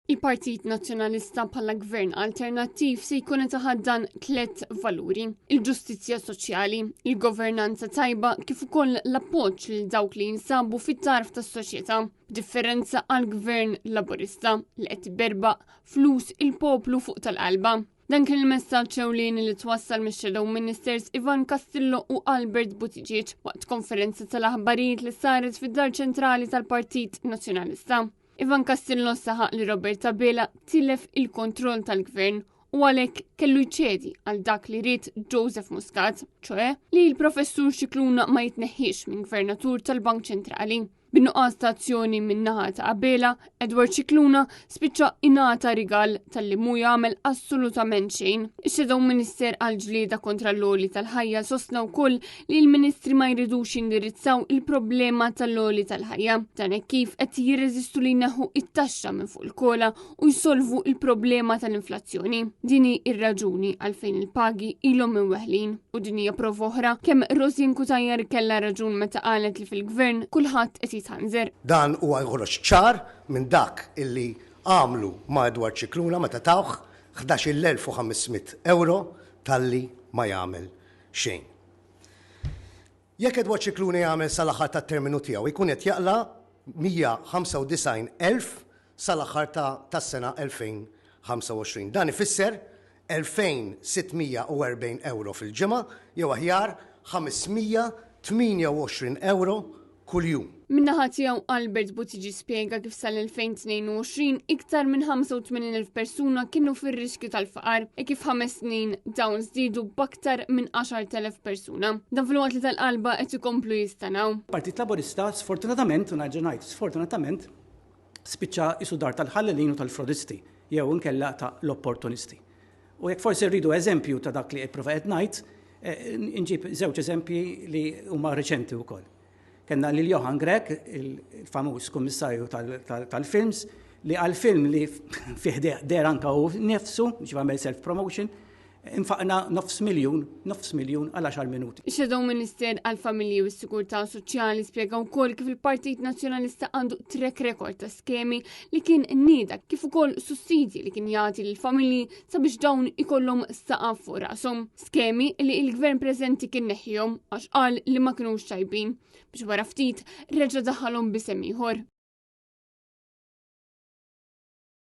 Il-Partit Nazzjonalista bħala gvern alternattiv se jkun qed iħaddan 3 valuri: il-ġustizzja soċjali, il-governanza tajba kif ukoll l-appoġġ lil dawk li jinsabu fit-tarf tas-soċjetà, b'differenza għal gvern Laburista li qed iberbaq flus il-poplu fuq tal-qalba. Dan kien il-messaġġ ewlieni li twassal mix-Shadow Ministers Ivan Castillo u Albert Buttigieg waqt konferenza tal-aħbarijiet li saret fid-Dar Ċentrali tal-Partit Nazzjonalista. Ivan Castillo saħaq li Roberta Bela tilef il-kontroll tal-gvern u għalhekk kellu jċedi għal dak li ried Joseph Muscat, ċoe li l-professur Scicluna ma jitneħħiex minn gvernatur tal-Bank Ċentrali. Bin-nuqqas ta' azzjoni min-naħa ta' Bela, Edward Scicluna spiċċa ingħata rigal tal-li mhu jagħmel assolutament xejn. Ix-Shadow Minister għal ġlieda kontra l-għoli tal-ħajja sostna wkoll li l-Ministri ma jridux jindirizzaw il-problema tal-għoli tal-ħajja. Dan hekk kif qed jirreżistu li jneħħu it-taxxa minn fuq il-kola u jsolvu il-problema tal-inflazzjoni. Din hi r-raġuni għalfejn il-pagi ilhom imweħħlin. U din hija prova oħra kemm Rosin Kutajjar kellha raġun meta qalet li fil-gvern kulħadd qed jitħanżer. Dan huwa jħorroġ ċar minn dak illi għamlu ma' Edward Scicluna meta tawh 11,500 euro talli ma jagħmel xejn. Jekk Edward Scicluna jagħmel sal-aħħar tat-terminu tiegħu jkun qed jaqla 195,000 sal-aħħar tas-sena 2025. Dan ifisser 2,640 euro fil-ġimgħa jew aħjar 528 euro kuljum. Min-naħa tiegħu Albert Buttigieg spjega kif sal-2022 iktar minn 85,000 persuna kienu fir-riskju tal-faqar e kif 5 snin dawn żdiedu b'aktar minn 10,000 persuna. Dan fil-waqt li tal-qalba qed ikomplu jistanaw. Partit Laburista sfortunatament, u nerġa' ngħid sfortunatament, spiċċa isu dar tal-ħallelin u tal-frodisti jew inkella ta' l-opportunisti. U jekk forsi rridu eżempju ta' dak li qed qed ngħid, inġib żewġ eżempji li huma reċenti wkoll. Kenna lil Johan Grek, il-famuż kummissarju tal-films, li għal-film li fih der anka u nefsu, biex għamel self-promotion, infaqna 900,000 għal 10 minuti. Ix-Shadow Minister għal-Familji u s-Sigurtà Soċjali spjega wkoll kif il-Partit Nazzjonalista għandu track record ta' skemi li kien nnieda kif ukoll sussidji li kien jagħti lill-familji sabiex dawn ikollhom saqaf fuq rashom. Skemi li l-Gvern preżenti kien neħħihom għax qal li ma kinux tajbin biex wara ftit reġa' daħħalhom b'isem ieħor.